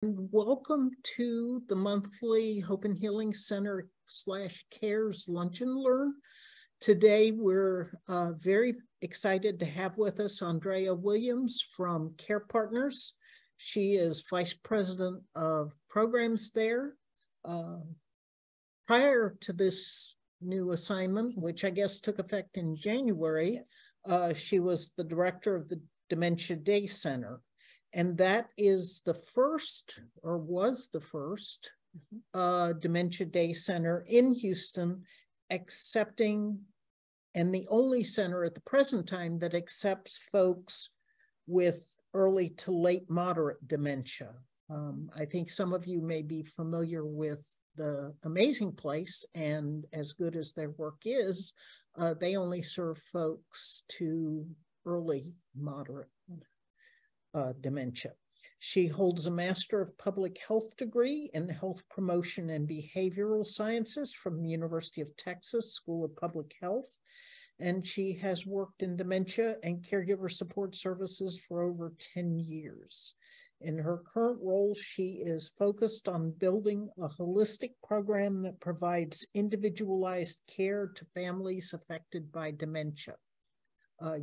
Welcome to the monthly Hope and Healing Center /CARES Lunch and Learn. Today, we're very excited to have with us Andrea Williams from CarePartners. She is Vice President of Programs there. Prior to this new assignment, which I guess took effect in January, she was the Director of the Dementia Day Center. And that is the first, or was the first, Dementia Day Center in Houston, accepting, and the only center at the present time that accepts folks with early to late moderate dementia. I think some of you may be familiar with the amazing place, and as good as their work is, they only serve folks to early moderate dementia. She holds a Master of Public Health degree in Health Promotion and Behavioral Sciences from the University of Texas School of Public Health, and she has worked in dementia and caregiver support services for over 10 years. In her current role, she is focused on building a holistic program that provides individualized care to families affected by dementia.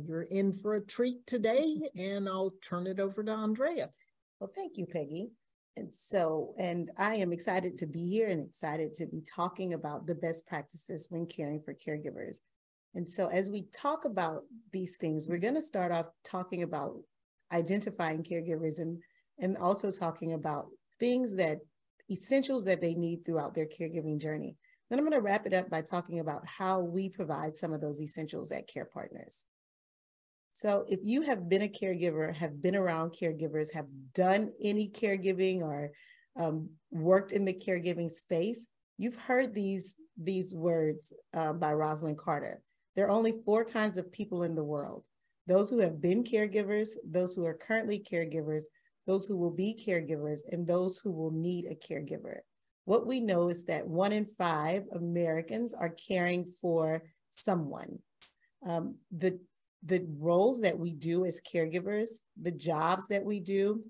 You're in for a treat today, and I'll turn it over to Andrea. Well, thank you, Peggy. And I am excited to be here and excited to be talking about the best practices when caring for caregivers. And so as we talk about these things, we're going to start off talking about identifying caregivers and also talking about essentials that they need throughout their caregiving journey. Then I'm going to wrap it up by talking about how we provide some of those essentials at CarePartners. So if you have been a caregiver, have been around caregivers, have done any caregiving or worked in the caregiving space, you've heard these words by Rosalind Carter. There are only 4 kinds of people in the world: those who have been caregivers, those who are currently caregivers, those who will be caregivers, and those who will need a caregiver. What we know is that 1 in 5 Americans are caring for someone. The roles that we do as caregivers, the jobs that we do,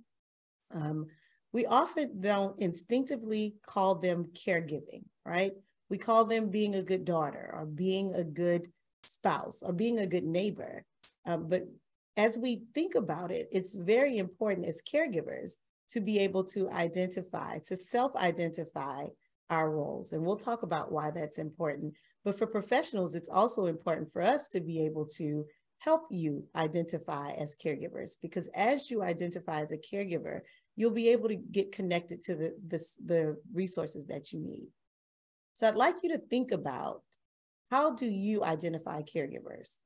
we often don't instinctively call them caregiving, right? We call them being a good daughter or being a good spouse or being a good neighbor. But as we think about it, it's very important as caregivers to be able to identify, to self-identify our roles. And we'll talk about why that's important. But for professionals, it's also important for us to be able to help you identify as caregivers, because as you identify as a caregiver, you'll be able to get connected to the resources that you need. So I'd like you to think about, how do you identify caregivers?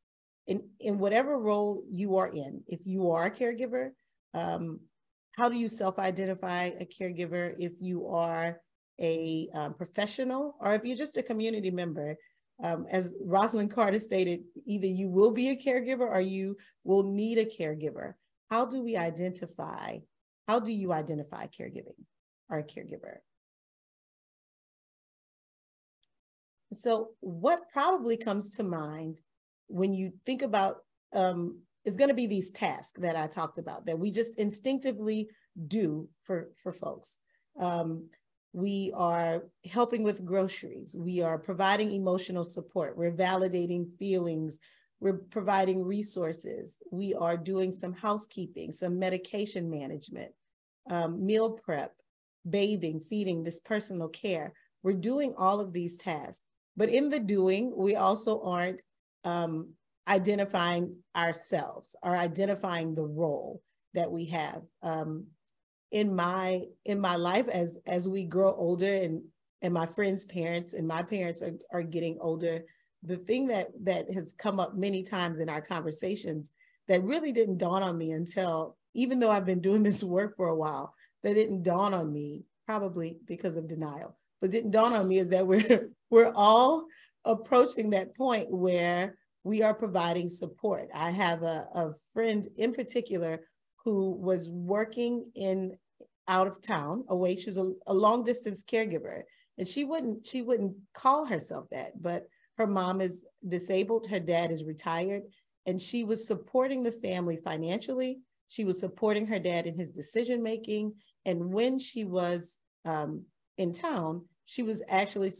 In whatever role you are in, if you are a caregiver, how do you self-identify a caregiver? If you are a professional, or if you're just a community member, as Rosalind Carter stated, either you will be a caregiver or you will need a caregiver. How do you identify caregiving or a caregiver? So what probably comes to mind when you think about, is going to be these tasks that I talked about that we just instinctively do for folks. We are helping with groceries. We are providing emotional support. We're validating feelings. We're providing resources. We are doing some housekeeping, some medication management, meal prep, bathing, feeding, this personal care. We're doing all of these tasks. But in the doing, we also aren't identifying ourselves or identifying the role that we have. In my life, as we grow older, and my friends' parents and my parents are getting older, the thing that has come up many times in our conversations that really didn't dawn on me until, even though I've been doing this work for a while, that didn't dawn on me, probably because of denial, but didn't dawn on me, is that we're all approaching that point where we are providing support. I have a friend in particular who was working out of town, away. She was a long distance caregiver, and she wouldn't call herself that, but her mom is disabled, her dad is retired, and she was supporting the family financially. She was supporting her dad in his decision-making. And when she was in town, she was actually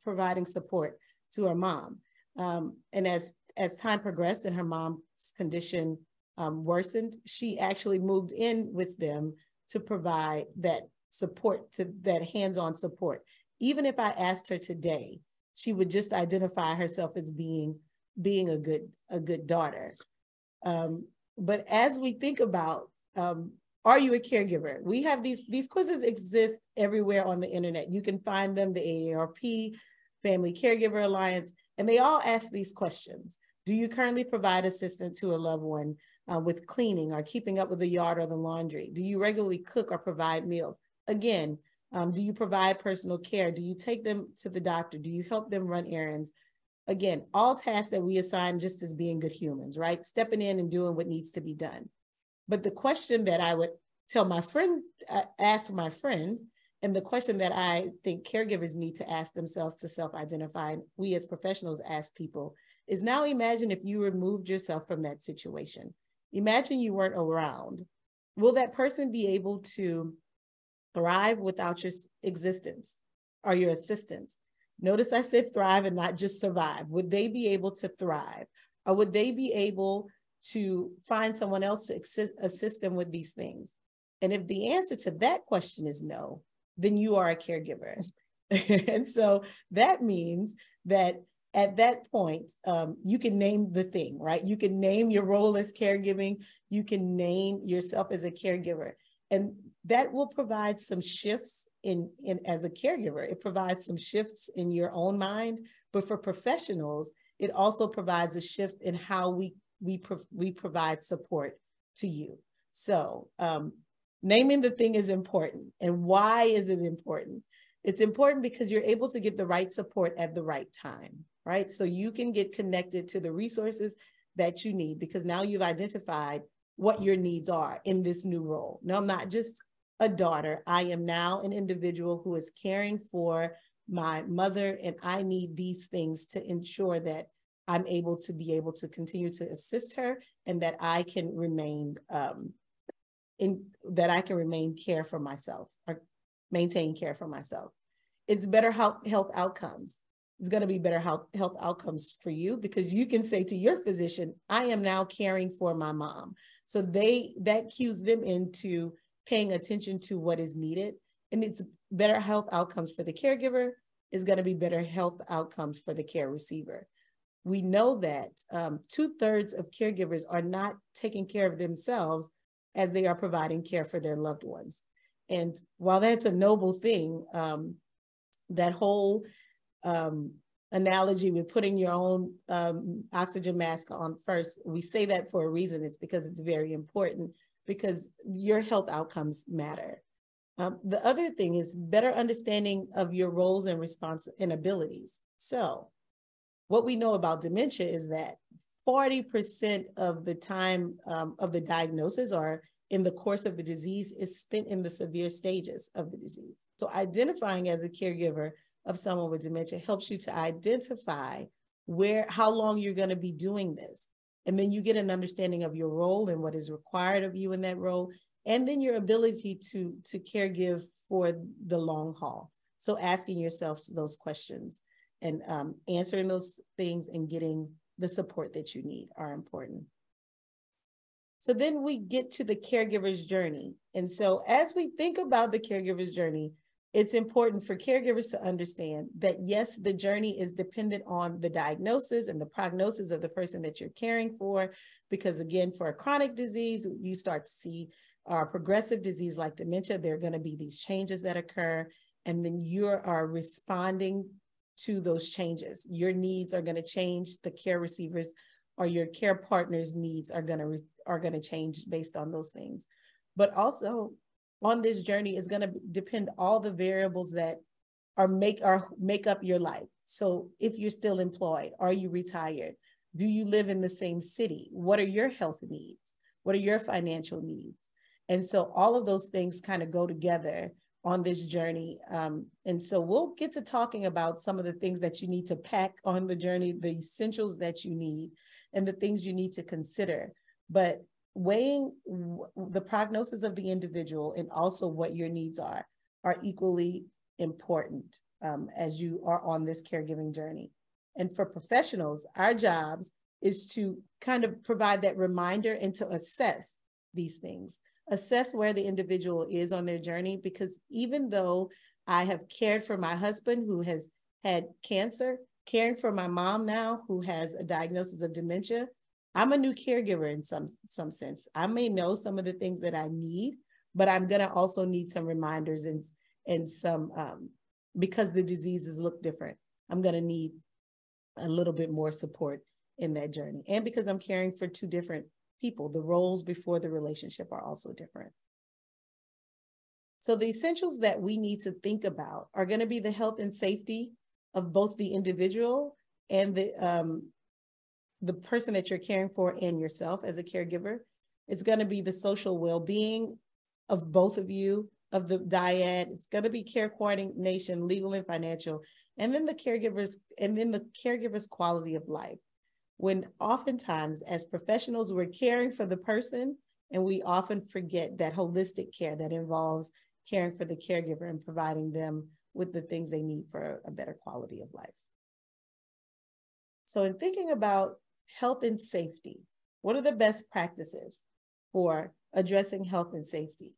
providing support to her mom. And as time progressed and her mom's condition worsened, she actually moved in with them to provide that support, to that hands-on support. Even if I asked her today, she would just identify herself as being a good daughter. But as we think about, are you a caregiver? We have these quizzes exist everywhere on the internet. You can find them, the AARP, Family Caregiver Alliance, and they all ask these questions. Do you currently provide assistance to a loved one with cleaning or keeping up with the yard or the laundry? Do you regularly cook or provide meals? Again, do you provide personal care? Do you take them to the doctor? Do you help them run errands? Again, all tasks that we assign just as being good humans, right? Stepping in and doing what needs to be done. But the question that I would tell my friend, ask my friend, and the question that I think caregivers need to ask themselves to self-identify, and we as professionals ask people, is now imagine if you removed yourself from that situation. Imagine you weren't around. Will that person be able to thrive without your existence or your assistance? Notice I said thrive and not just survive. Would they be able to thrive? Or would they be able to find someone else to assist them with these things? And if the answer to that question is no, then you are a caregiver. And so that means that at that point, you can name the thing, right? You can name your role as caregiving. You can name yourself as a caregiver. And that will provide some shifts in as a caregiver. It provides some shifts in your own mind, but for professionals, it also provides a shift in how we provide support to you. So naming the thing is important. And why is it important? It's important because you're able to get the right support at the right time, right? So you can get connected to the resources that you need because now you've identified what your needs are in this new role. No, I'm not just a daughter. I am now an individual who is caring for my mother, and I need these things to ensure that I'm able to continue to assist her and that I can remain care for myself or maintain care for myself. It's better health outcomes. It's going to be better health outcomes for you because you can say to your physician, I am now caring for my mom. So that cues them into paying attention to what is needed. And it's better health outcomes for the caregiver. Is going to be better health outcomes for the care receiver. We know that 2/3 of caregivers are not taking care of themselves as they are providing care for their loved ones. And while that's a noble thing, that whole analogy with putting your own oxygen mask on first, we say that for a reason. It's because it's very important because your health outcomes matter. The other thing is better understanding of your roles and and abilities. So what we know about dementia is that 40% of the time of the diagnosis or in the course of the disease is spent in the severe stages of the disease. So identifying as a caregiver of someone with dementia helps you to identify how long you're going to be doing this. And then you get an understanding of your role and what is required of you in that role, and then your ability to caregive for the long haul. So asking yourself those questions and answering those things and getting the support that you need are important. So then we get to the caregiver's journey. And so as we think about the caregiver's journey, it's important for caregivers to understand that yes, the journey is dependent on the diagnosis and the prognosis of the person that you're caring for, because again, for a chronic disease, you start to see progressive disease like dementia, there are going to be these changes that occur, and then you are responding to those changes. Your needs are going to change, the care receivers or your care partners' needs are going to change based on those things. But also on this journey is going to depend all the variables that make up your life. So if you're still employed, are you retired? Do you live in the same city? What are your health needs? What are your financial needs? And so all of those things kind of go together on this journey. And so we'll get to talking about some of the things that you need to pack on the journey, the essentials that you need, and the things you need to consider. But weighing the prognosis of the individual and also what your needs are equally important as you are on this caregiving journey. And for professionals, our jobs is to kind of provide that reminder and to assess these things, assess where the individual is on their journey, because even though I have cared for my husband who has had cancer, caring for my mom now who has a diagnosis of dementia, I'm a new caregiver in some sense. I may know some of the things that I need, but I'm gonna also need some reminders and some, because the diseases look different, I'm gonna need a little bit more support in that journey. And because I'm caring for two different people, the roles before the relationship are also different. So the essentials that we need to think about are going to be the health and safety of both the individual and the person that you're caring for and yourself as a caregiver. It's going to be the social well-being of both of you, of the dyad. It's going to be care coordination, legal and financial, and then the caregiver's quality of life. When oftentimes as professionals, we're caring for the person, and we often forget that holistic care that involves caring for the caregiver and providing them with the things they need for a better quality of life. So in thinking about health and safety, what are the best practices for addressing health and safety?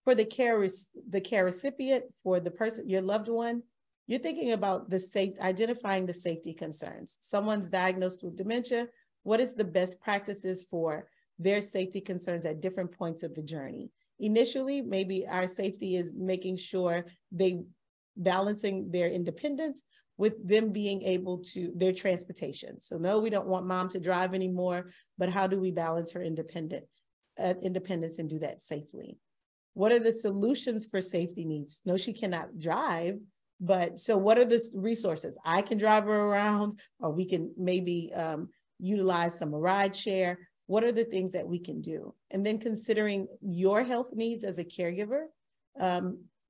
For the care recipient, for the person, your loved one, you're thinking about identifying the safety concerns. Someone's diagnosed with dementia, what is the best practices for their safety concerns at different points of the journey? Initially, maybe our safety is making sure balancing their independence with them being able to, their transportation. So no, we don't want mom to drive anymore, but how do we balance her independence and do that safely? What are the solutions for safety needs? No, she cannot drive, but so what are the resources? I can drive her around, or we can maybe utilize some ride share. What are the things that we can do? And then considering your health needs as a caregiver,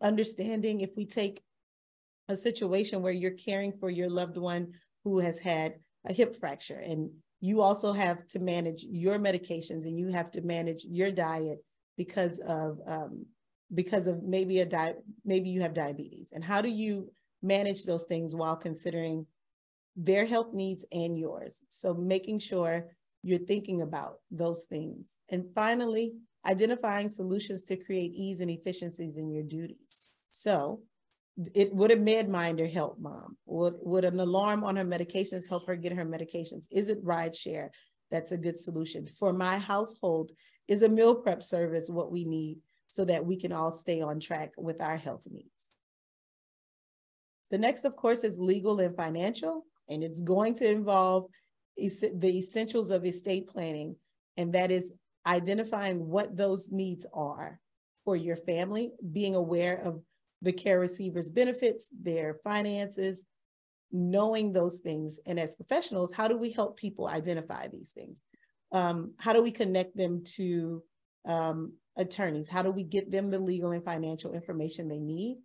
understanding if we take a situation where you're caring for your loved one who has had a hip fracture, and you also have to manage your medications and you have to manage your diet because of maybe you have diabetes. And how do you manage those things while considering their health needs and yours? So making sure you're thinking about those things. And finally, identifying solutions to create ease and efficiencies in your duties. So would a MedMinder help mom? Would an alarm on her medications help her get her medications? Is it ride share? That's a good solution. For my household, is a meal prep service what we need so that we can all stay on track with our health needs? The next, of course, is legal and financial, and it's going to involve the essentials of estate planning, and that is identifying what those needs are for your family, being aware of the care receiver's benefits, their finances, knowing those things. And as professionals, how do we help people identify these things? How do we connect them to attorneys? How do we get them the legal and financial information they need?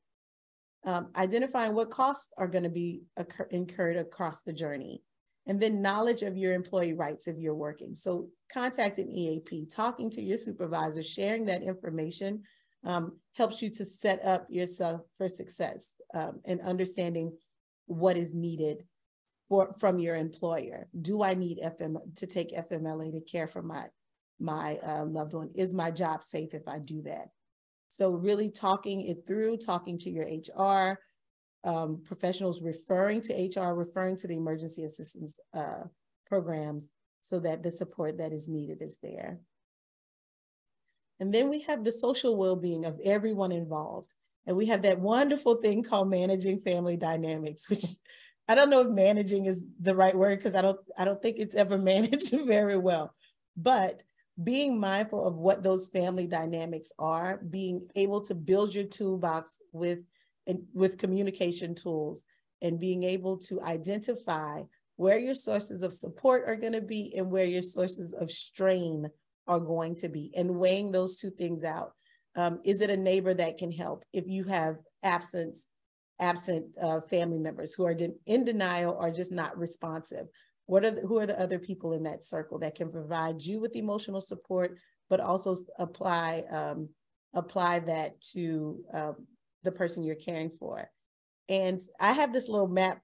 Identifying what costs are going to be incurred across the journey. And then knowledge of your employee rights if you're working. So contacting EAP, talking to your supervisor, sharing that information helps you to set up yourself for success and understanding what is needed from your employer. Do I need to take FMLA to care for my loved one? Is my job safe if I do that? So really talking it through, talking to your HR, professionals referring to HR, referring to the emergency assistance programs so that the support that is needed is there. And then we have the social well-being of everyone involved. And we have that wonderful thing called managing family dynamics, which I don't know if managing is the right word because I don't think it's ever managed very well. But being mindful of what those family dynamics are, being able to build your toolbox with communication tools, and being able to identify where your sources of support are going to be and where your sources of strain are going to be, and weighing those two things out. Is it a neighbor that can help? If you have absent family members who are in denial or just not responsive, who are the other people in that circle that can provide you with emotional support, but also apply that to the person you're caring for. And I have this little map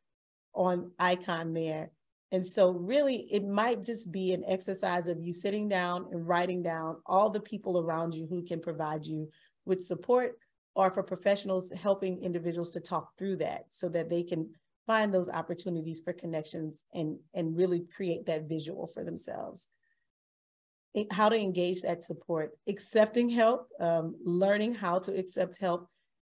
on icon there. And so really, it might just be an exercise of you sitting down and writing down all the people around you who can provide you with support, or for professionals helping individuals to talk through that so that they can find those opportunities for connections and really create that visual for themselves. How to engage that support, accepting help, learning how to accept help.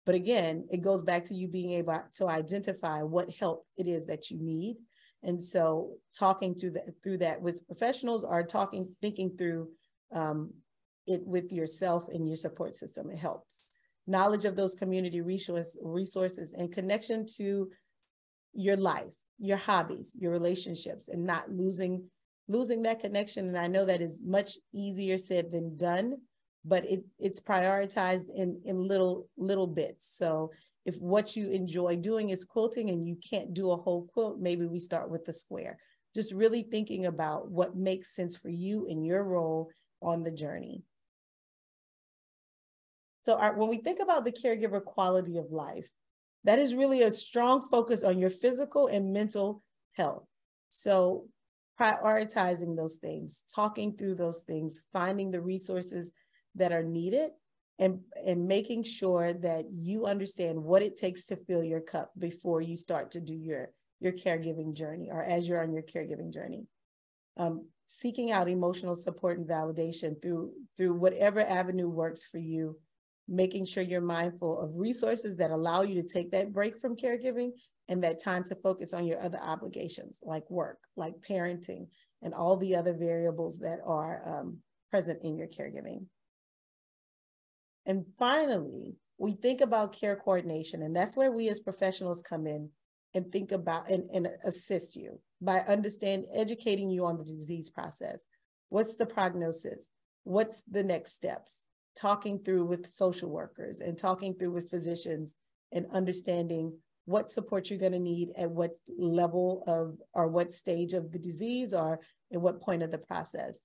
But again, it goes back to you being able to identify what help it is that you need. And so talking through that with professionals, or thinking through it with yourself and your support system, it helps. Knowledge of those community resources and connection to your life, your hobbies, your relationships, and not losing that connection. And I know that is much easier said than done, but it's prioritized in little bits. So if what you enjoy doing is quilting and you can't do a whole quilt, maybe we start with the square. Just really thinking about what makes sense for you in your role on the journey. So when we think about the caregiver quality of life, that is really a strong focus on your physical and mental health. So prioritizing those things, talking through those things, finding the resources that are needed, and making sure that you understand what it takes to fill your cup before you start to do your caregiving journey, or as you're on your caregiving journey. Seeking out emotional support and validation through whatever avenue works for you, making sure you're mindful of resources that allow you to take that break from caregiving and that time to focus on your other obligations, like work, like parenting, and all the other variables that are present in your caregiving. And finally, we think about care coordination, and that's where we as professionals come in and think about and assist you by educating you on the disease process. What's the prognosis? What's the next steps? Talking through with social workers and talking through with physicians and understanding what support you're going to need at what level of, or what stage of the disease, or at what point of the process.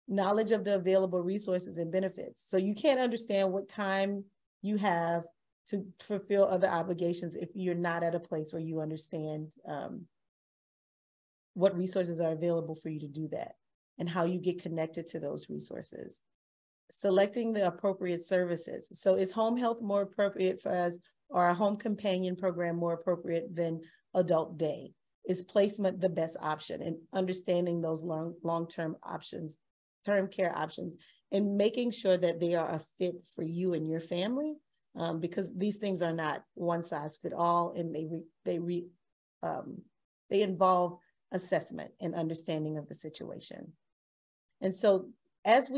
Knowledge of the available resources and benefits. So you can't understand what time you have to fulfill other obligations if you're not at a place where you understand what resources are available for you to do that and how you get connected to those resources. Selecting the appropriate services. So is home health more appropriate for us, or a home companion program more appropriate than adult day? Is placement the best option? And understanding those long-term options, term care options, and making sure that they are a fit for you and your family, because these things are not one size fit all, and they involve assessment and understanding of the situation. And so as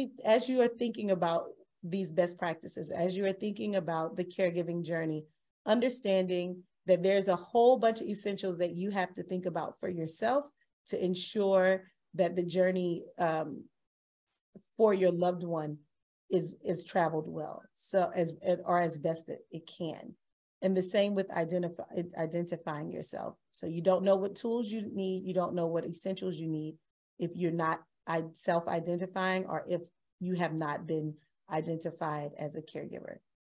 you are thinking about these best practices, as you are thinking about the caregiving journey, understanding that there's a whole bunch of essentials that you have to think about for yourself to ensure that the journey for your loved one is traveled well, so as best that it can. And the same with identifying yourself. So you don't know what tools you need, you don't know what essentials you need if you're not self-identifying, or if you have not been identified as a caregiver.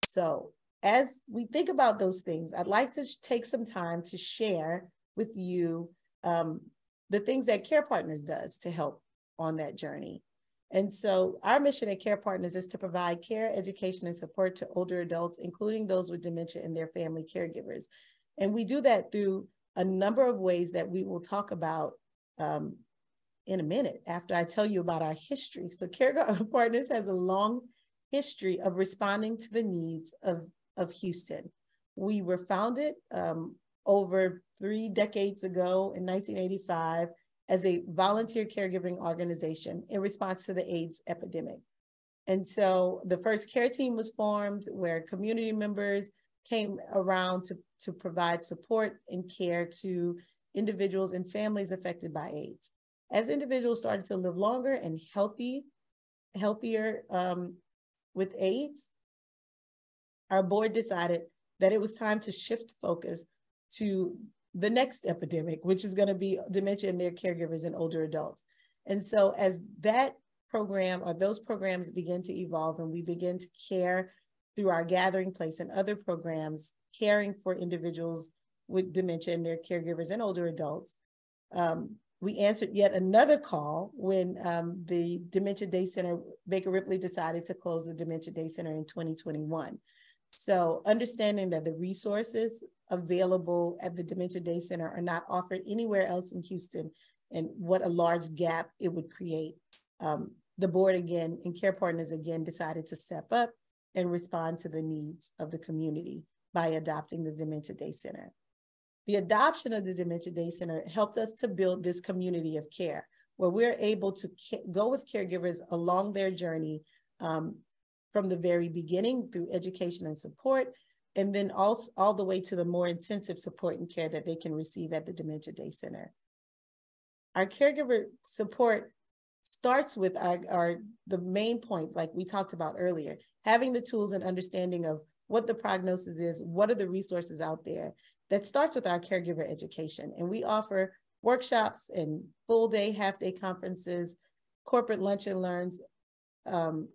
So as we think about those things, I'd like to take some time to share with you the things that CarePartners does to help on that journey. And so our mission at CarePartners is to provide care, education, and support to older adults, including those with dementia and their family caregivers. And we do that through a number of ways that we will talk about in a minute after I tell you about our history. So CarePartners has a long history of responding to the needs of Houston. We were founded over 3 decades ago in 1985 as a volunteer caregiving organization in response to the AIDS epidemic. And so the first care team was formed where community members came around to provide support and care to individuals and families affected by AIDS. As individuals started to live longer and healthier with AIDS, our board decided that it was time to shift focus to the next epidemic, which is going to be dementia and their caregivers and older adults. And so as that program or those programs begin to evolve and we begin to care through our Gathering Place and other programs, caring for individuals with dementia and their caregivers and older adults, we answered yet another call when the Dementia Day Center, Baker Ripley decided to close the Dementia Day Center in 2021. So understanding that the resources available at the Dementia Day Center are not offered anywhere else in Houston and what a large gap it would create, the board again and CarePartners again decided to step up and respond to the needs of the community by adopting the Dementia Day Center. The adoption of the Dementia Day Center helped us to build this community of care where we're able to go with caregivers along their journey from the very beginning through education and support, and then also all the way to the more intensive support and care that they can receive at the Dementia Day Center. Our caregiver support starts with the main point, like we talked about earlier, having the tools and understanding of what the prognosis is, what are the resources out there. That starts with our caregiver education. And we offer workshops and full day, half day conferences, corporate lunch and learns,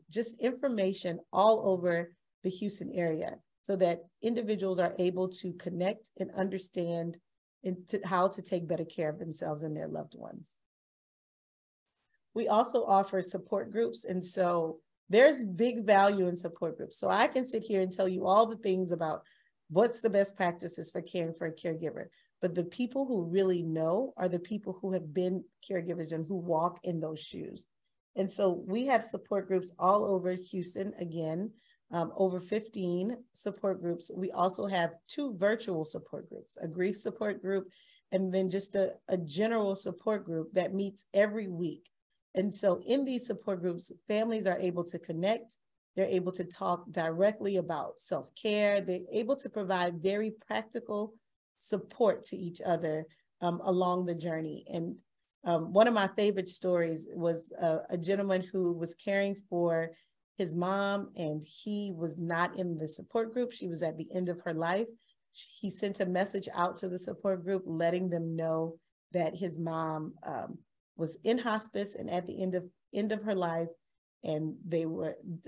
just information all over the Houston area so that individuals are able to connect and understand how to take better care of themselves and their loved ones. We also offer support groups. And so there's big value in support groups. So I can sit here and tell you all the things about what's the best practices for caring for a caregiver. But the people who really know are the people who have been caregivers and who walk in those shoes. And so we have support groups all over Houston, again, over 15 support groups. We also have 2 virtual support groups, a grief support group, and then just a general support group that meets every week. And so in these support groups, families are able to connect. They're able to talk directly about self-care. They're able to provide very practical support to each other along the journey. And one of my favorite stories was a gentleman who was caring for his mom, and he was not in the support group. She was at the end of her life. He sent a message out to the support group, letting them know that his mom was in hospice and at the end of her life, and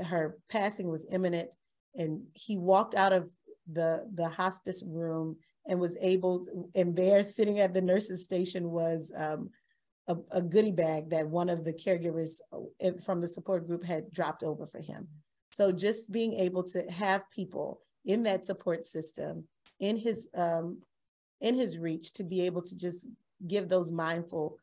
her passing was imminent. And he walked out of the hospice room and was able, and there sitting at the nurse's station was a goodie bag that one of the caregivers from the support group had dropped over for him. So just being able to have people in that support system, in his reach, to be able to just give those mindful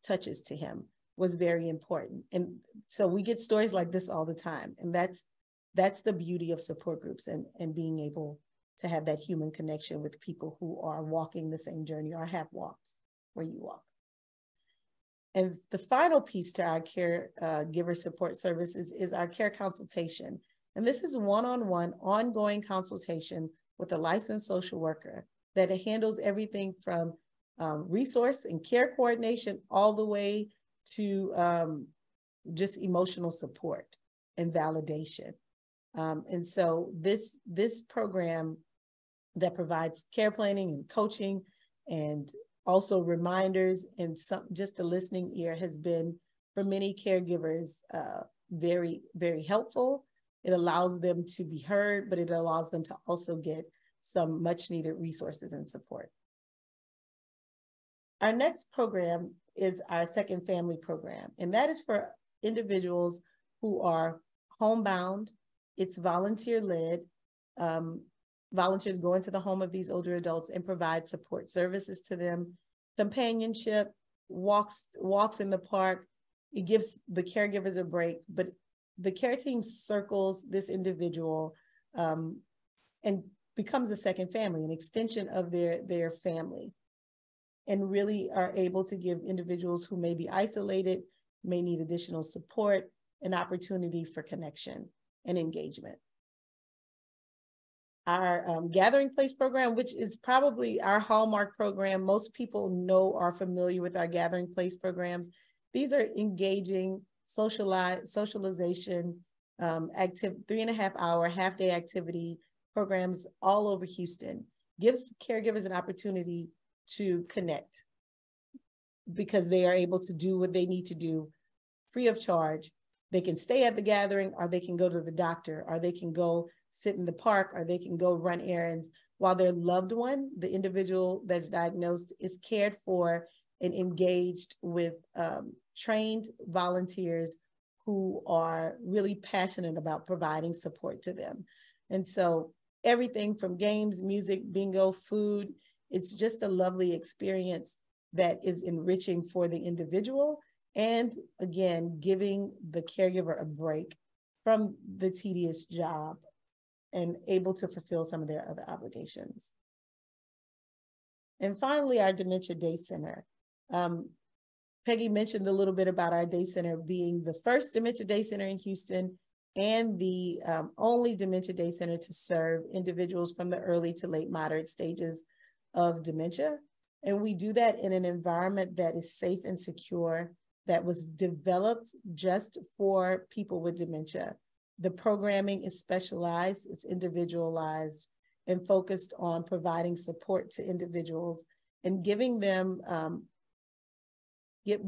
touches to him was very important. And so we get stories like this all the time. And that's the beauty of support groups and being able to have that human connection with people who are walking the same journey or have walked where you walk. And the final piece to our caregiver support services is our care consultation. And this is one-on-one ongoing consultation with a licensed social worker that handles everything from resource and care coordination all the way to just emotional support and validation. And so this program that provides care planning and coaching and also reminders and just a listening ear has been, for many caregivers, very, very helpful. It allows them to be heard, but it allows them to also get some much needed resources and support. Our next program is our Second Family program, and that is for individuals who are homebound. It's volunteer-led. Volunteers go into the home of these older adults and provide support services to them, companionship, walks in the park. It gives the caregivers a break, but the care team circles this individual and becomes a second family, an extension of their family, and really are able to give individuals who may be isolated, may need additional support, an opportunity for connection and engagement. Our Gathering Place program, which is probably our hallmark program, most people know, are familiar with our Gathering Place programs. These are engaging socialization, active 3.5-hour half-day activity programs all over Houston. Gives caregivers an opportunity to connect because they are able to do what they need to do free of charge. They can stay at the gathering, or they can go to the doctor, or they can go sit in the park, or they can go run errands while their loved one, the individual that's diagnosed, is cared for and engaged with trained volunteers who are really passionate about providing support to them. And so everything from games, music, bingo, food, it's just a lovely experience that is enriching for the individual, and again, giving the caregiver a break from the tedious job and able to fulfill some of their other obligations. And finally, our Dementia Day Center. Peggy mentioned a little bit about our day center being the first Dementia Day Center in Houston and the only Dementia Day Center to serve individuals from the early to late moderate stages of dementia. And we do that in an environment that is safe and secure, that was developed just for people with dementia. The programming is specialized, it's individualized, and focused on providing support to individuals and giving them,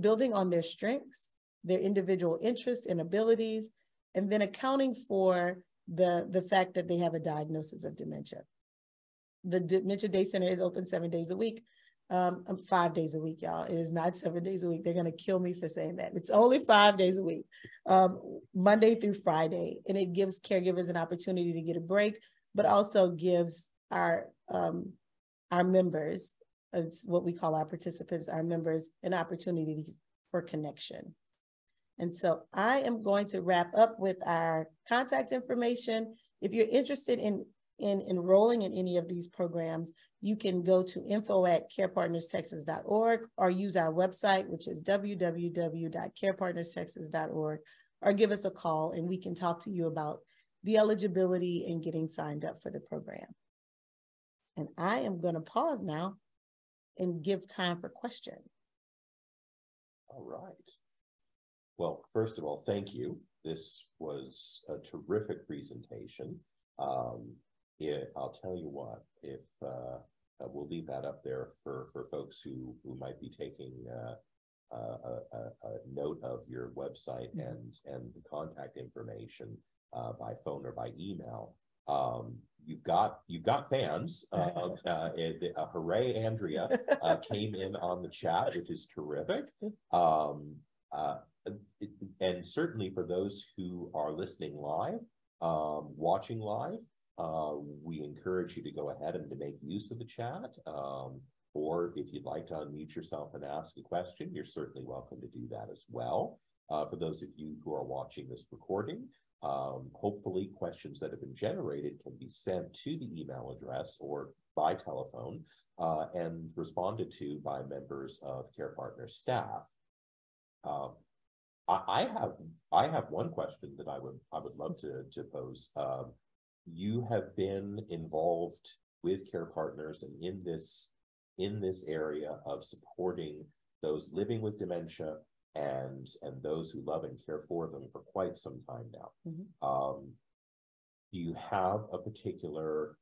building on their strengths, their individual interests and abilities, and then accounting for the fact that they have a diagnosis of dementia. The Dementia Day Center is open 7 days a week. 5 days a week, y'all. It is not 7 days a week. They're going to kill me for saying that. It's only 5 days a week, Monday through Friday. And it gives caregivers an opportunity to get a break, but also gives our members, it's what we call our participants, our members, an opportunity for connection. And so I am going to wrap up with our contact information. If you're interested in enrolling in any of these programs, you can go to info@carepartnerstexas.org or use our website, which is www.carepartnerstexas.org, or give us a call and we can talk to you about the eligibility and getting signed up for the program. And I am going to pause now and give time for questions. All right. Well, first of all, thank you. This was a terrific presentation. I'll tell you what, if we'll leave that up there for folks who might be taking a note of your website and the contact information by phone or by email. You've got fans. Hooray, Andrea came in on the chat, which is terrific. And certainly for those who are listening live, watching live, we encourage you to go ahead and to make use of the chat. Or if you'd like to unmute yourself and ask a question, you're certainly welcome to do that as well. For those of you who are watching this recording, hopefully questions that have been generated can be sent to the email address or by telephone and responded to by members of CarePartners staff. I have one question that I would love to pose. You have been involved with CarePartners and in this area of supporting those living with dementia and those who love and care for them for quite some time now. Mm-hmm. Do you have a particular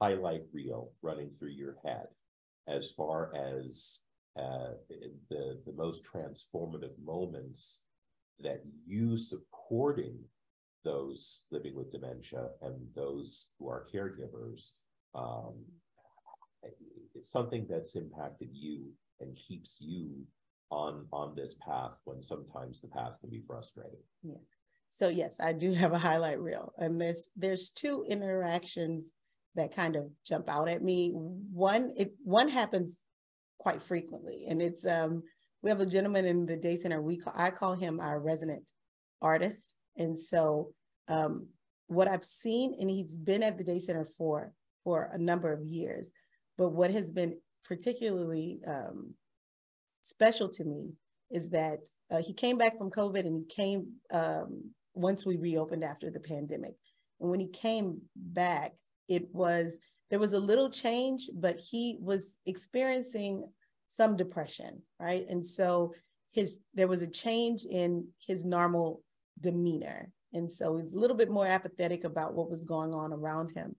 highlight reel running through your head as far as the most transformative moments that you supporting those living with dementia and those who are caregivers, it's something that's impacted you and keeps you on this path when sometimes the path can be frustrating? Yeah. So yes, I do have a highlight reel, and there's two interactions that kind of jump out at me. One happens quite frequently, and it's we have a gentleman in the day center. I call him our resident artist. And so what I've seen, and he's been at the day center for a number of years, but what has been particularly special to me is that he came back from COVID, and he came once we reopened after the pandemic. And when he came back, there was a little change, but he was experiencing some depression, right? And so there was a change in his normal demeanor. And so he's a little bit more apathetic about what was going on around him,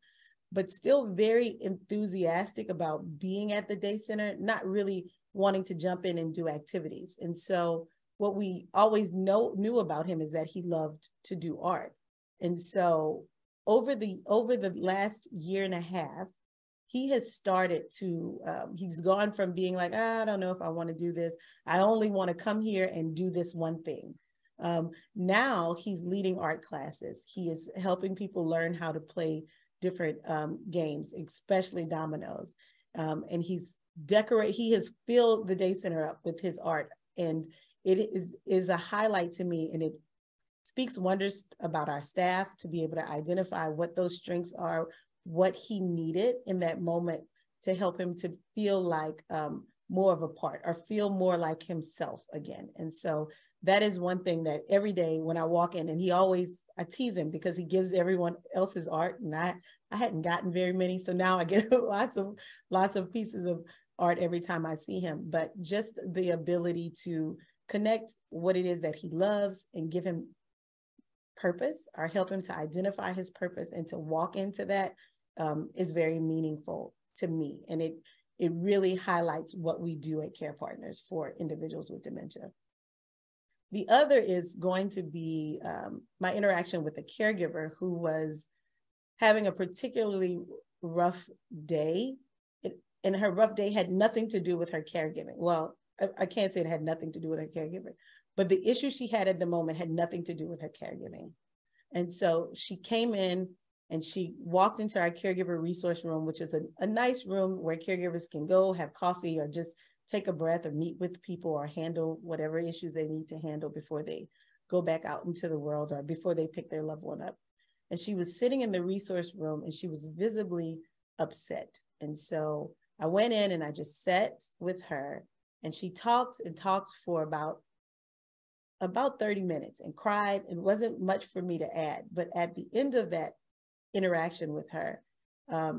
but still very enthusiastic about being at the day center, not really wanting to jump in and do activities. And so what we always knew about him is that he loved to do art. And so over the last year and a half, he has started to, he's gone from being like, I don't know if I want to do this. I only want to come here and do this one thing. Now he's leading art classes. He is helping people learn how to play different games, especially dominoes. And he has filled the day center up with his art. And it is a highlight to me, and it speaks wonders about our staff to be able to identify what those strengths are, what he needed in that moment to help him to feel like more of a part or feel more like himself again. And so that is one thing that every day when I walk in, and I tease him because he gives everyone else's art, and I hadn't gotten very many. So now I get lots of pieces of art every time I see him. But just the ability to connect what it is that he loves and give him purpose, or help him to identify his purpose and to walk into that, is very meaningful to me. And it really highlights what we do at CarePartners for individuals with dementia. The other is going to be my interaction with a caregiver who was having a particularly rough day. And her rough day had nothing to do with her caregiving. Well, I can't say it had nothing to do with her caregiving, but the issue she had at the moment had nothing to do with her caregiving. And so she came in and she walked into our caregiver resource room, which is a nice room where caregivers can go have coffee or just take a breath or meet with people or handle whatever issues they need to handle before they go back out into the world or before they pick their loved one up. And she was sitting in the resource room and she was visibly upset. And so I went in and I just sat with her, and she talked and talked for about 30 minutes and cried. It wasn't much for me to add, but at the end of that interaction with her, I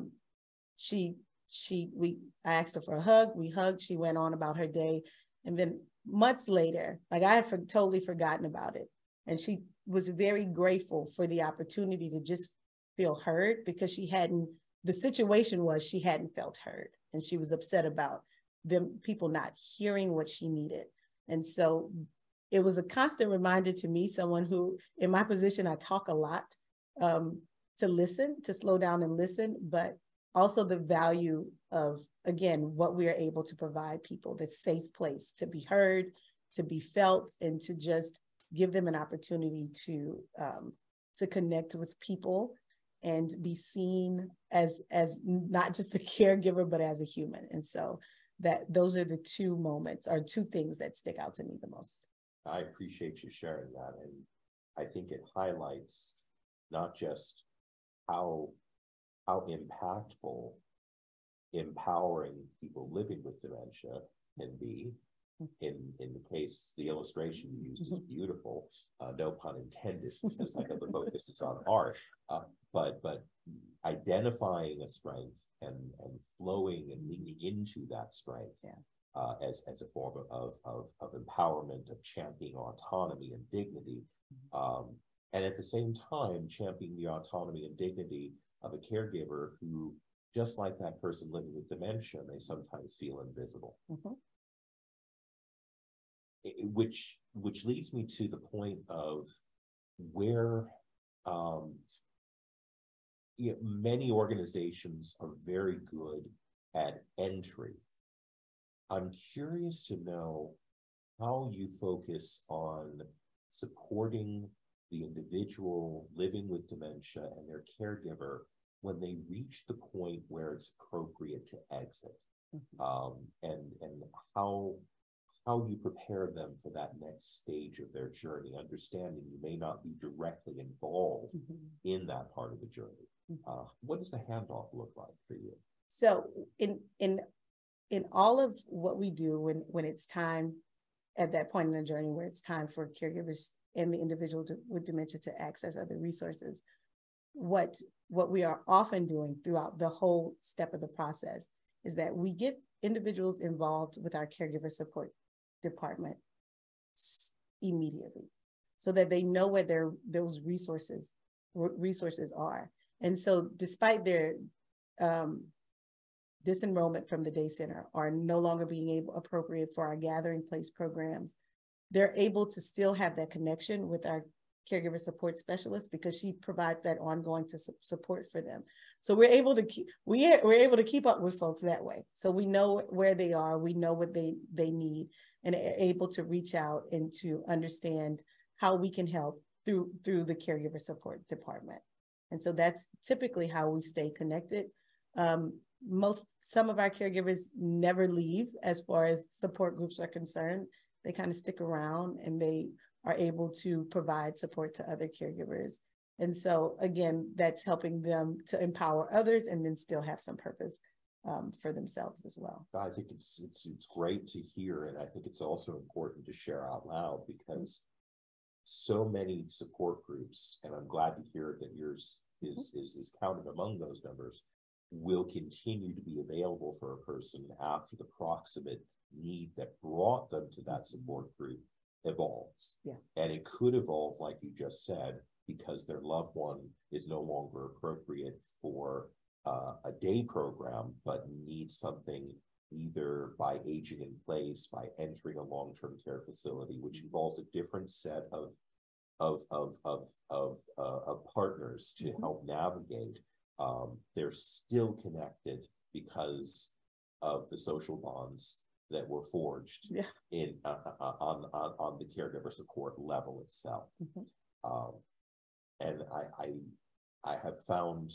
asked her for a hug. We hugged. She went on about her day. And then months later, like I had totally forgotten about it. And she was very grateful for the opportunity to just feel heard, because the situation was she hadn't felt heard. And she was upset about people not hearing what she needed. And so it was a constant reminder to me, someone who, in my position, I talk a lot, to listen, to slow down and listen, but also the value of, again, what we are able to provide people, that safe place to be heard, to be felt, and to just give them an opportunity to connect with people and be seen as not just a caregiver, but as a human. And so those are the two moments, or two things that stick out to me the most. I appreciate you sharing that. And I think it highlights not just how impactful empowering people living with dementia can be. In the case, the illustration you used is beautiful, no pun intended, because like the focus is on art, but identifying a strength and flowing and leaning into that strength, as a form of empowerment, of championing autonomy and dignity, and at the same time championing the autonomy and dignity of a caregiver who, just like that person living with dementia, may sometimes feel invisible. Which leads me to the point of where many organizations are very good at entry. I'm curious to know how you focus on supporting the individual living with dementia and their caregiver when they reach the point where it's appropriate to exit, and how you prepare them for that next stage of their journey, understanding you may not be directly involved in that part of the journey. What does the handoff look like for you? So in all of what we do, when it's time at that point in the journey where it's time for caregivers and the individual with dementia to access other resources, what we are often doing throughout the whole step of the process is that we get individuals involved with our caregiver support department immediately, so that they know where those resources are. And so despite their disenrollment from the day center or no longer being appropriate for our gathering place programs, they're able to still have that connection with our caregiver support specialist because she provides that ongoing support for them. So we're able to keep up with folks that way. So we know where they are, we know what they need, and are able to reach out and to understand how we can help through the caregiver support department. And so that's typically how we stay connected. Some of our caregivers never leave as far as support groups are concerned. They kind of stick around and they are able to provide support to other caregivers. And so again, that's helping them to empower others and then still have some purpose for themselves as well. I think it's great to hear, and I think it's also important to share out loud because so many support groups, and I'm glad to hear that yours is counted among those numbers, will continue to be available for a person after the proximate need that brought them to that support group evolves. Yeah. And it could evolve, like you just said, because their loved one is no longer appropriate for a day program, but needs something either by aging in place, by entering a long-term care facility, which involves a different set of partners to help navigate. They're still connected because of the social bonds that were forged in on the caregiver support level itself. And I have found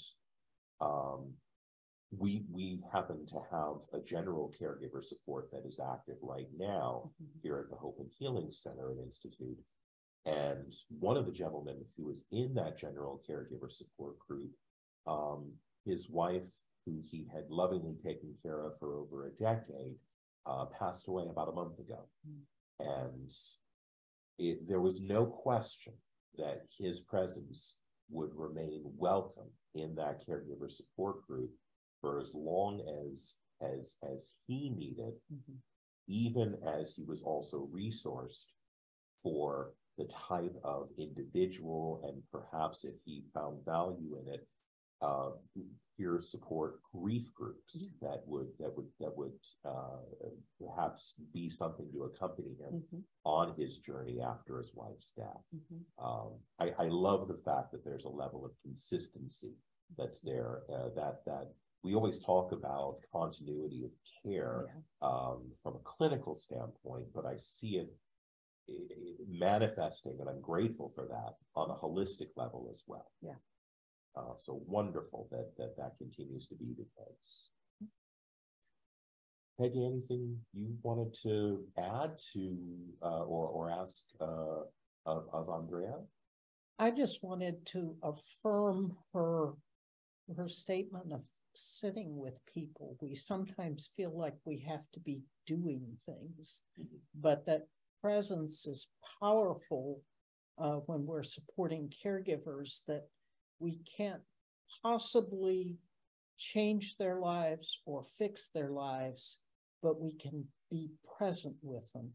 we happen to have a general caregiver support that is active right now here at the Hope and Healing Center and Institute. And one of the gentlemen who was in that general caregiver support group, his wife, who he had lovingly taken care of for over a decade, passed away about a month ago. And there was no question that his presence would remain welcome in that caregiver support group for as long as he needed, even as he was also resourced for the type of individual, and perhaps if he found value in it, peer support grief groups that would perhaps be something to accompany him on his journey after his wife's death. I love the fact that there's a level of consistency that's there, that we always talk about continuity of care from a clinical standpoint, but I see it manifesting, and I'm grateful for that, on a holistic level as well. So wonderful that continues to be the case. Peggy, anything you wanted to add to or ask of Andrea? I just wanted to affirm her statement of sitting with people. We sometimes feel like we have to be doing things, but that presence is powerful when we're supporting caregivers, that we can't possibly change their lives or fix their lives, but we can be present with them.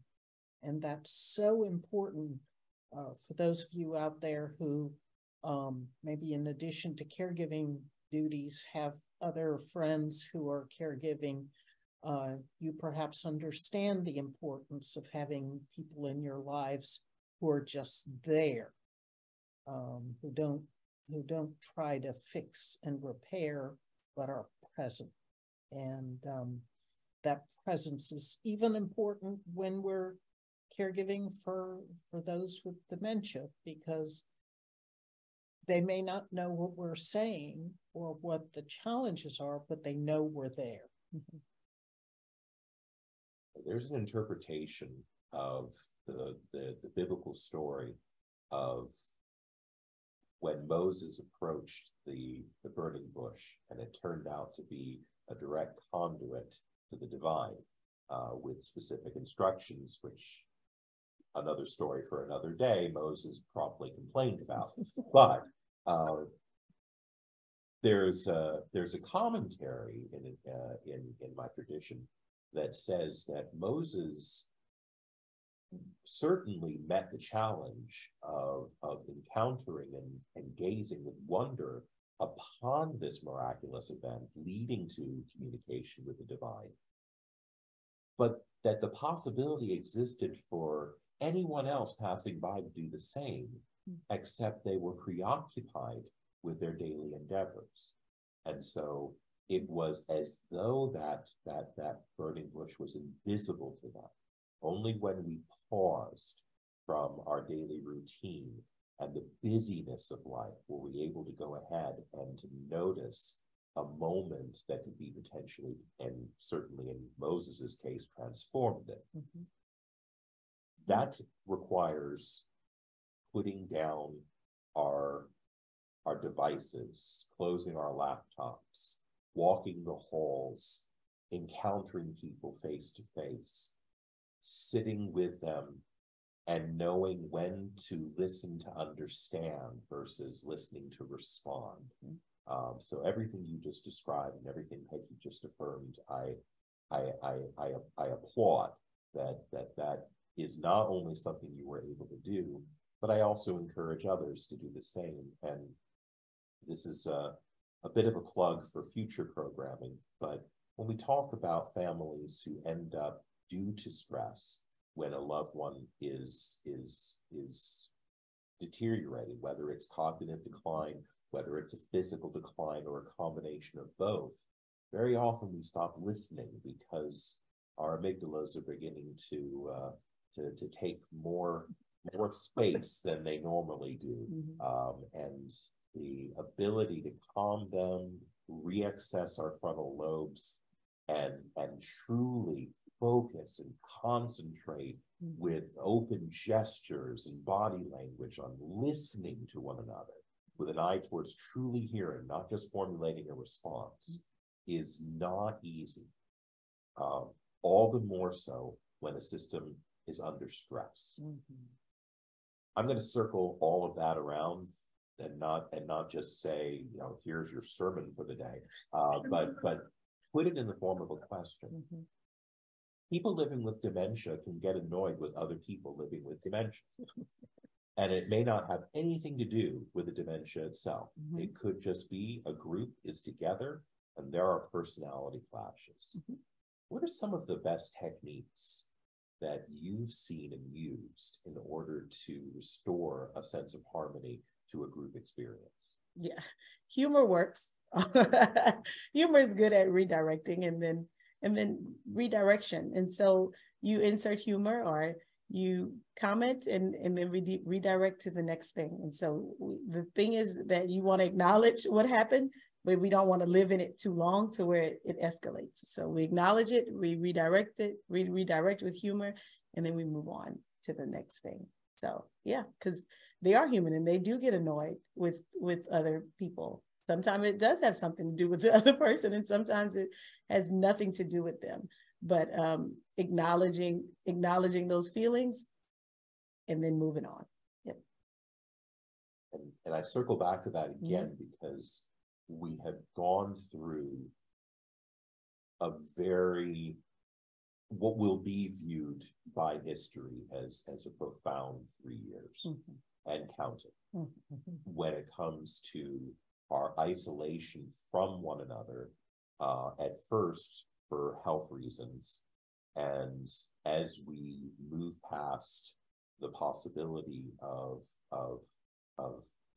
And that's so important for those of you out there who maybe in addition to caregiving duties have other friends who are caregiving. You perhaps understand the importance of having people in your lives who are just there, who don't try to fix and repair, but are present. And that presence is even important when we're caregiving for those with dementia, because they may not know what we're saying or what the challenges are, but they know we're there. There's an interpretation of the biblical story of when Moses approached the burning bush, and it turned out to be a direct conduit to the divine with specific instructions, which another story for another day, Moses promptly complained about. But there's a commentary in my tradition that says that Moses certainly met the challenge of encountering and gazing with wonder upon this miraculous event leading to communication with the divine, but that the possibility existed for anyone else passing by to do the same, except they were preoccupied with their daily endeavors. And so it was as though that burning bush was invisible to them. Only when we paused from our daily routine and the busyness of life were we able to go ahead and to notice a moment that could be potentially, and certainly in Moses's case, transformative. Mm-hmm. That requires putting down our devices, closing our laptops, walking the halls, encountering people face to face, sitting with them, and knowing when to listen to understand versus listening to respond. Mm-hmm. So everything you just described and everything Peggy just affirmed, I applaud that is not only something you were able to do, but I also encourage others to do the same. And this is a bit of a plug for future programming, but when we talk about families who end up due to stress when a loved one is deteriorating, whether it's cognitive decline, whether it's a physical decline, or a combination of both, very often we stop listening because our amygdalas are beginning to take more space than they normally do. Mm-hmm. And the ability to calm them, reaccess our frontal lobes, and truly focus and concentrate with open gestures and body language on listening to one another with an eye towards truly hearing, not just formulating a response, is not easy. All the more so when a system is under stress. Mm-hmm. I'm going to circle all of that around and not just say, here's your sermon for the day, but put it in the form of a question. Mm-hmm. People living with dementia can get annoyed with other people living with dementia. And it may not have anything to do with the dementia itself. Mm-hmm. It could just be a group is together and there are personality clashes. Mm-hmm. What are some of the best techniques that you've seen and used in order to restore a sense of harmony to a group experience? Yeah, humor works. Humor is good at redirecting and then redirection. And so you insert humor or you comment and then redirect to the next thing. And so the thing is that you want to acknowledge what happened, but we don't want to live in it too long to where it escalates. So we acknowledge it, we redirect it, redirect with humor, and then we move on to the next thing. So yeah, because they are human and they do get annoyed with other people. Sometimes it does have something to do with the other person, and sometimes it has nothing to do with them. But acknowledging those feelings and then moving on. Yep. And I circle back to that again, mm-hmm. because we have gone through a very, what will be viewed by history as a profound 3 years, mm-hmm. and counting, mm-hmm. when it comes to our isolation from one another, at first for health reasons. And as we move past the possibility of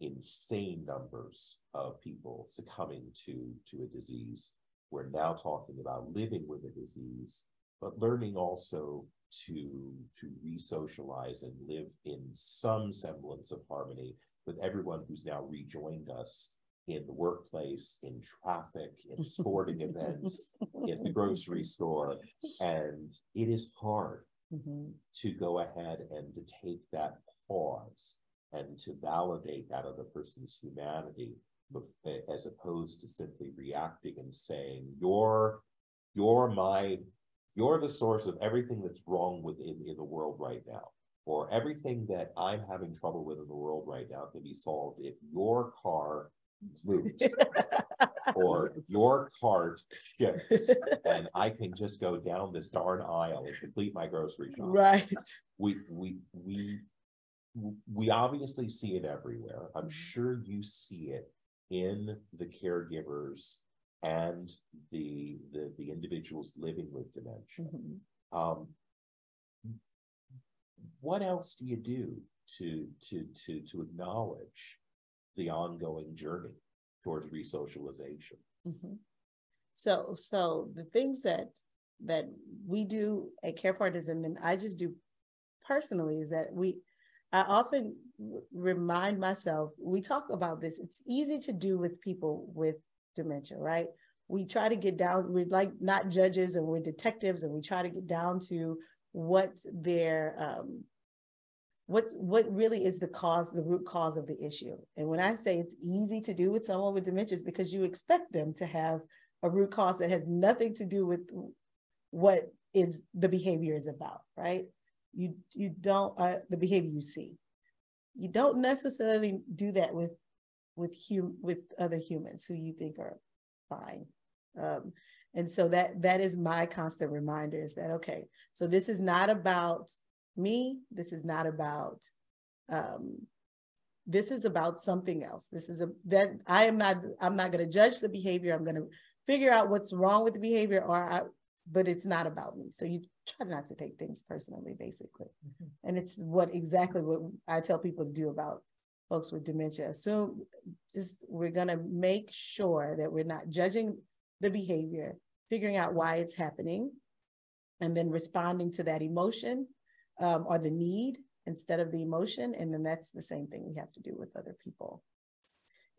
insane numbers of people succumbing to a disease, we're now talking about living with a disease, but learning also to re-socialize and live in some semblance of harmony with everyone who's now rejoined us in the workplace, in traffic, in sporting events, in the grocery store. And it is hard, mm-hmm. to go ahead and to take that pause and to validate that other person's humanity, as opposed to simply reacting and saying, you're the source of everything that's wrong in the world right now, or everything that I'm having trouble with in the world right now can be solved if your car moves or your cart shifts and I can just go down this darn aisle and complete my grocery shop. Right. We obviously see it everywhere. I'm sure you see it in the caregivers and the individuals living with dementia. Mm-hmm. what else do you do to acknowledge the ongoing journey towards resocialization? Mm-hmm. So the things that we do at CarePartners, and then I just do personally, is that I often remind myself, we talk about this, it's easy to do with people with dementia, right? We try to get down, we're like not judges and we're detectives, and we try to get down to what their, what really is the root cause of the issue. And when I say it's easy to do with someone with dementia, it's because you expect them to have a root cause that has nothing to do with what is the behavior is about, right? You don't, the behavior you see. You don't necessarily do that with other humans who you think are fine. And so that is my constant reminder, is that, okay, so this is not about me. This is not about, this is about something else. I'm not going to judge the behavior. I'm going to figure out what's wrong with the behavior, but it's not about me. So you try not to take things personally, basically. Mm-hmm. And it's exactly what I tell people to do about folks with dementia. So we're going to make sure that we're not judging the behavior, figuring out why it's happening, and then responding to that emotion or the need instead of the emotion. And then that's the same thing we have to do with other people,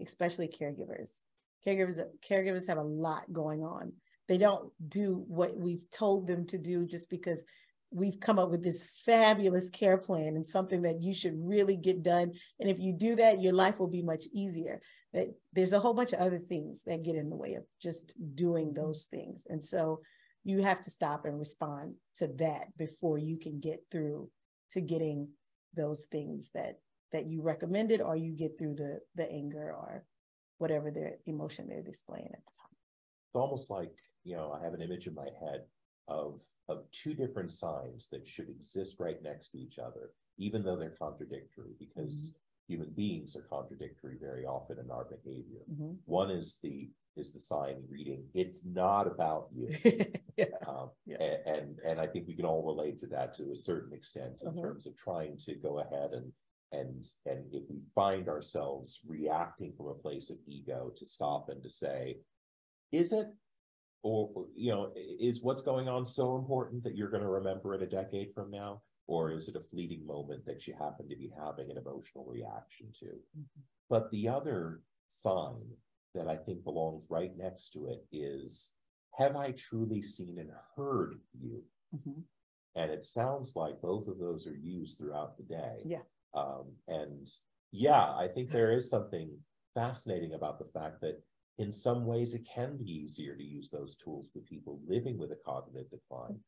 especially caregivers. Caregivers have a lot going on. They don't do what we've told them to do just because we've come up with this fabulous care plan and something that you should really get done. And if you do that, your life will be much easier. That there's a whole bunch of other things that get in the way of just doing those things. And so you have to stop and respond to that before you can get through to getting those things that you recommended, or you get through the anger or whatever their emotion they're displaying at the time. It's almost like, I have an image in my head of two different signs that should exist right next to each other, even though they're contradictory, because human beings are contradictory very often in our behavior. Mm-hmm. One is the sign reading, "It's not about you." And I think we can all relate to that to a certain extent in terms of trying to go ahead and if we find ourselves reacting from a place of ego, to stop and to say, is it? Or, is what's going on so important that you're going to remember it a decade from now? Or is it a fleeting moment that you happen to be having an emotional reaction to? Mm-hmm. But the other sign that I think belongs right next to it is, have I truly seen and heard you? Mm-hmm. And it sounds like both of those are used throughout the day. Yeah. I think there is something fascinating about the fact that in some ways it can be easier to use those tools with people living with a cognitive decline.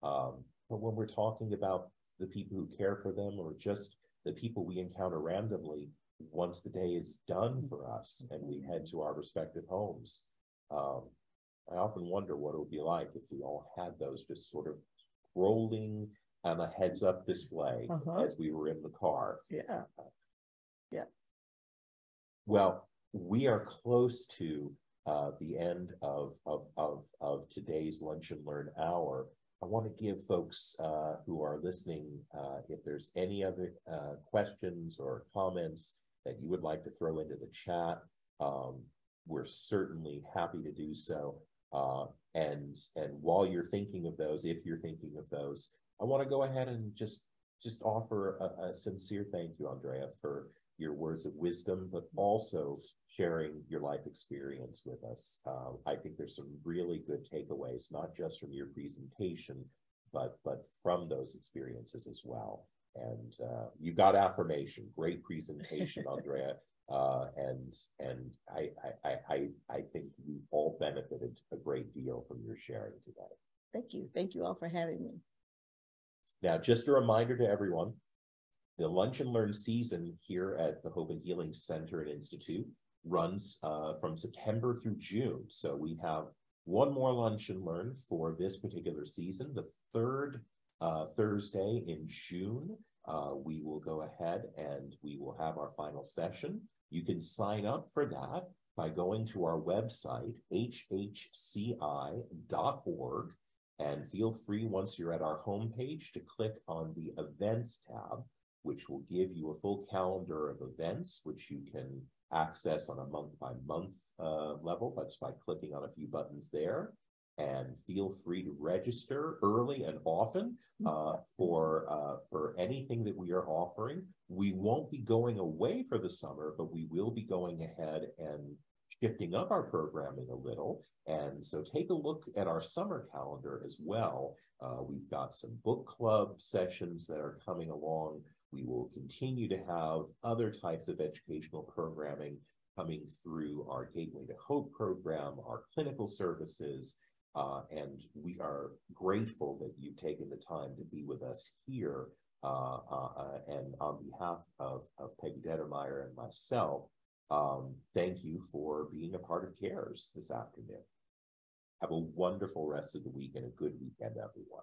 But when we're talking about the people who care for them, or just the people we encounter randomly once the day is done for us and we head to our respective homes, I often wonder what it would be like if we all had those just sort of scrolling on a heads-up display as we were in the car. Yeah. Well, we are close to the end of today's Lunch and Learn hour. I want to give folks who are listening, if there's any other questions or comments that you would like to throw into the chat, we're certainly happy to do so. And while you're thinking of those, if you're thinking of those, I want to go ahead and just offer a sincere thank you, Andrea, for your words of wisdom, but also sharing your life experience with us. I think there's some really good takeaways, not just from your presentation, but from those experiences as well. And you got affirmation. Great presentation, Andrea. And I think we all benefited a great deal from your sharing today. Thank you. Thank you all for having me. Now, just a reminder to everyone, the Lunch and Learn season here at the Hope and Healing Center and Institute runs from September through June. So we have one more Lunch and Learn for this particular season. The third Thursday in June, we will go ahead and we will have our final session. You can sign up for that by going to our website, hhci.org, And feel free, once you're at our homepage, to click on the Events tab, which will give you a full calendar of events, which you can access on a month-by-month level, just by clicking on a few buttons there. And feel free to register early and often for anything that we are offering. We won't be going away for the summer, but we will be going ahead and shifting up our programming a little. And so take a look at our summer calendar as well. We've got some book club sessions that are coming along. We will continue to have other types of educational programming coming through our Gateway to Hope program, our clinical services, and we are grateful that you've taken the time to be with us here. And on behalf of Peggy Dettermeyer and myself, thank you for being a part of CARES this afternoon. Have a wonderful rest of the week and a good weekend, everyone.